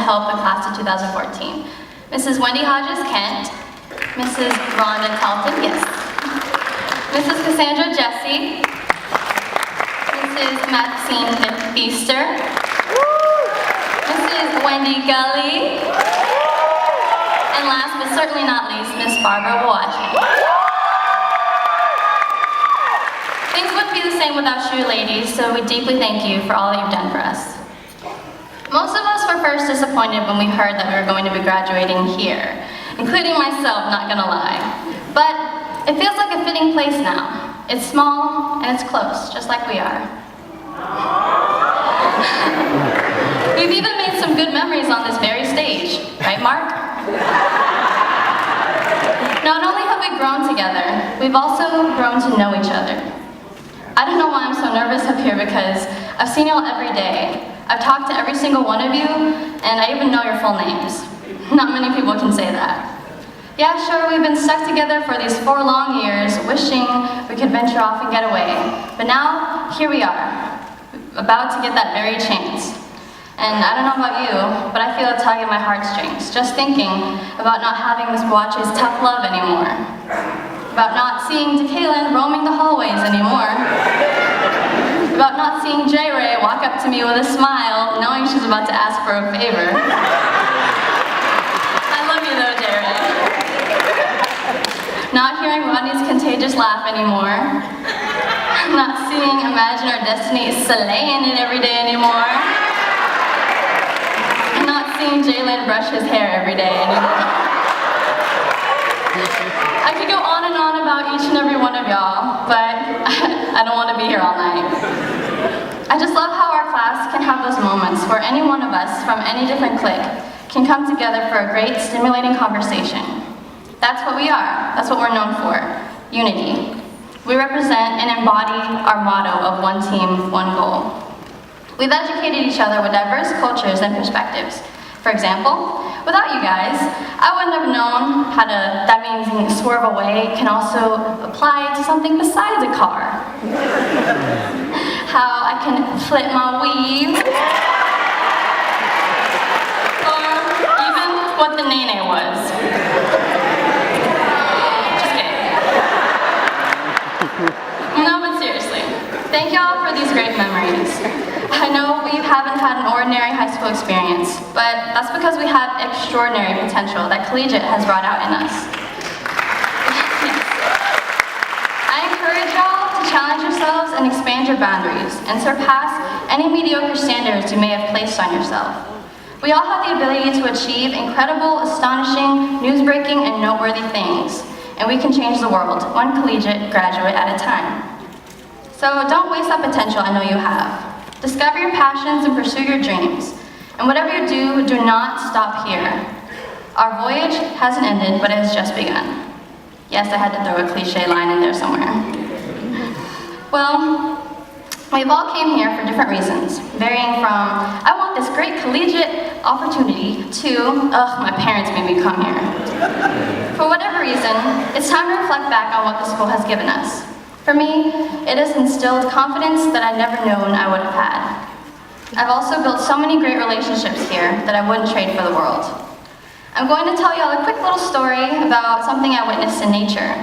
help the class of 2014. Mrs. Wendy Hodges-Kent, Mrs. Rhonda Talton, yes. Mrs. Cassandra Jesse, Mrs. Maxine Feaster, Mrs. Wendy Gully, and last but certainly not least, Miss Barbara Watching. Things wouldn't be the same without you ladies, so we deeply thank you for all that you've done for us. Most of us were first disappointed when we heard that we were going to be graduating here, including myself, not gonna lie. But it feels like a fitting place now. It's small and it's close, just like we are. We've even made some good memories on this very stage, right, Mark? Not only have we grown together, we've also grown to know each other. I don't know why I'm so nervous up here because I've seen y'all every day. I've talked to every single one of you, and I even know your full names. Not many people can say that. Yeah, sure, we've been stuck together for these 4 long years, wishing we could venture off and get away. But now, here we are, about to get that very chance. And I don't know about you, but I feel a tug at my heartstrings, just thinking about not having Miss Watch's tough love anymore. About not seeing DeKaylin roaming the hallways anymore. About not seeing J. Ray walk up to me with a smile, knowing she's about to ask for a favor. I love you though, J. Ray. Not hearing Rodney's contagious laugh anymore. Not seeing Imagine Our Destiny slaying it every day anymore. Not seeing Jalen brush his hair every day anymore. I could go on and on about each and every one of y'all, but I don't want to be here all night. I just love how our class can have those moments where any one of us from any different clique can come together for a great, stimulating conversation. That's what we are. That's what we're known for. Unity. We represent and embody our motto of one team, one goal. We've educated each other with diverse cultures and perspectives. For example, without you guys, I wouldn't have known how to, that means swerve away can also apply to something besides a car. How I can flip my weave. Or even what the nene was. Just kidding. No, but seriously, thank y'all for these great memories. I know we haven't had an ordinary high school experience, but that's because we have extraordinary potential that Collegiate has brought out in us. I encourage y'all to challenge yourselves and expand your boundaries and surpass any mediocre standards you may have placed on yourself. We all have the ability to achieve incredible, astonishing, news-breaking, and noteworthy things, and we can change the world, one Collegiate graduate at a time. So don't waste that potential I know you have. Discover your passions and pursue your dreams. And whatever you do, do not stop here. Our voyage hasn't ended, but it has just begun. Yes, I had to throw a cliche line in there somewhere. Well, we've all came here for different reasons, varying from, I want this great collegiate opportunity, to, ugh, my parents made me come here. For whatever reason, it's time to reflect back on what the school has given us. For me, it has instilled confidence that I'd never known I would have had. I've also built so many great relationships here that I wouldn't trade for the world. I'm going to tell y'all a quick little story about something I witnessed in nature.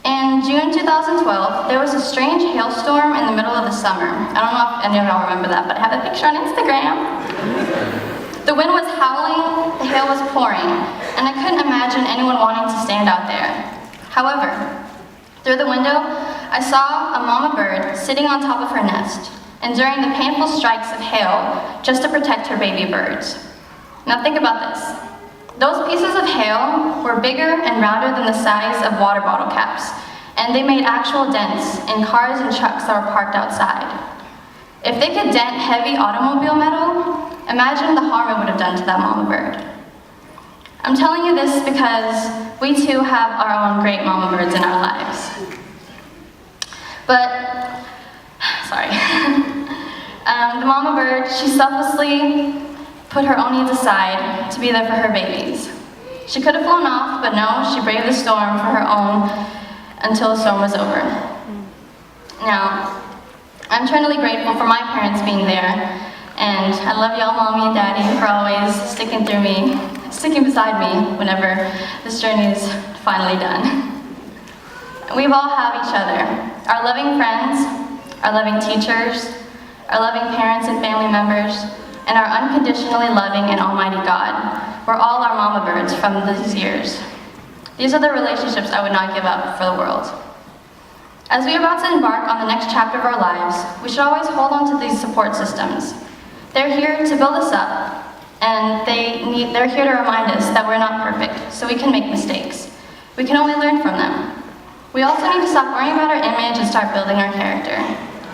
In June 2012, there was a strange hailstorm in the middle of the summer. I don't know if any of y'all remember that, but I have a picture on Instagram. The wind was howling, the hail was pouring, and I couldn't imagine anyone wanting to stand out there. However, through the window, I saw a mama bird sitting on top of her nest, enduring the painful strikes of hail just to protect her baby birds. Now think about this. Those pieces of hail were bigger and rounder than the size of water bottle caps, and they made actual dents in cars and trucks that were parked outside. If they could dent heavy automobile metal, imagine the harm it would have done to that mama bird. I'm telling you this because we too have our own great mama birds in our lives. But, sorry. The mama bird, she selflessly put her own needs aside to be there for her babies. She could have flown off, but no, she braved the storm for her own until the storm was over. Now, I'm eternally grateful for my parents being there And I love y'all, Mommy and Daddy, for always sticking beside me whenever this journey is finally done. We all have each other. Our loving friends, our loving teachers, our loving parents and family members, and our unconditionally loving and almighty God. We're all our mama birds from these years. These are the relationships I would not give up for the world. As we are about to embark on the next chapter of our lives, we should always hold on to these support systems. They're here to build us up, and they're here to remind us that we're not perfect, so we can make mistakes. We can only learn from them. We also need to stop worrying about our image and start building our character.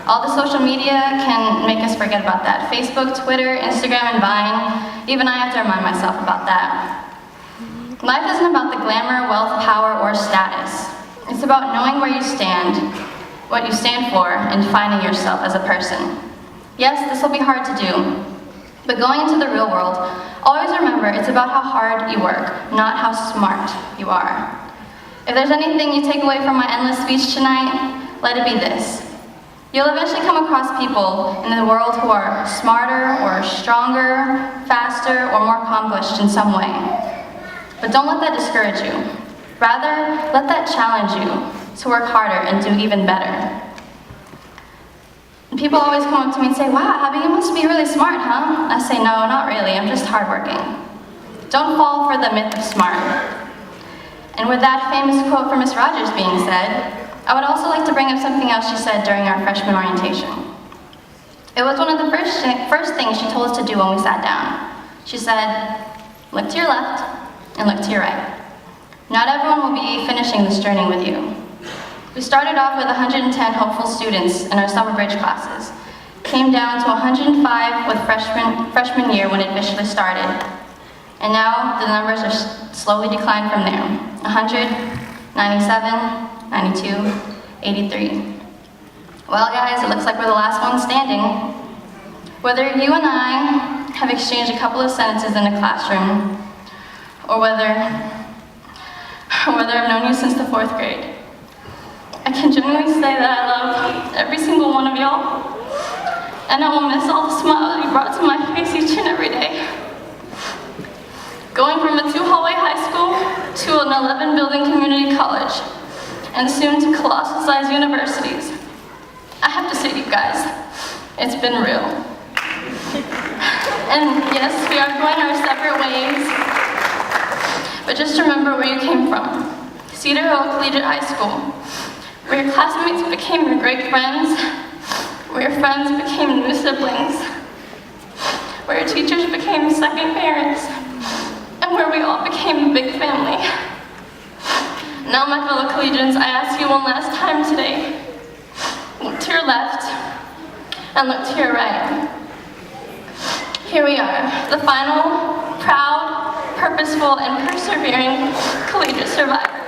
All the social media can make us forget about that. Facebook, Twitter, Instagram, and Vine. Even I have to remind myself about that. Life isn't about the glamour, wealth, power, or status. It's about knowing where you stand, what you stand for, and defining yourself as a person. Yes, this will be hard to do, but going into the real world, always remember it's about how hard you work, not how smart you are. If there's anything you take away from my endless speech tonight, let it be this. You'll eventually come across people in the world who are smarter or stronger, faster, or more accomplished in some way. But don't let that discourage you. Rather, let that challenge you to work harder and do even better. And people always come up to me and say, "Wow, Abby, you must be really smart, huh?" I say, "No, not really, I'm just hardworking." Don't fall for the myth of smart. And with that famous quote from Miss Rogers being said, I would also like to bring up something else she said during our freshman orientation. It was one of the first things she told us to do when we sat down. She said, "Look to your left and look to your right. Not everyone will be finishing this journey with you." We started off with 110 hopeful students in our summer bridge classes, came down to 105 with freshman year when it officially started. And now the numbers are slowly declined from there. 100, 97, 92, 83. Well guys, it looks like we're the last one standing. Whether you and I have exchanged a couple of sentences in a classroom, or whether I've known you since the 4th grade, I can genuinely say that I love every single one of y'all, and I will miss all the smiles you brought to my face each and every day. Going from a 2-hallway high school to an 11-building community college, and soon to colossal-sized universities, I have to say to you guys, it's been real. And yes, we are going our separate ways, but just remember where you came from. Cedar Collegiate High School, where your classmates became your great friends, where your friends became new siblings, where your teachers became second parents, and where we all became a big family. Now, my fellow collegians, I ask you one last time today, look to your left and look to your right. Here we are, the final, proud, purposeful, and persevering collegiate survivors.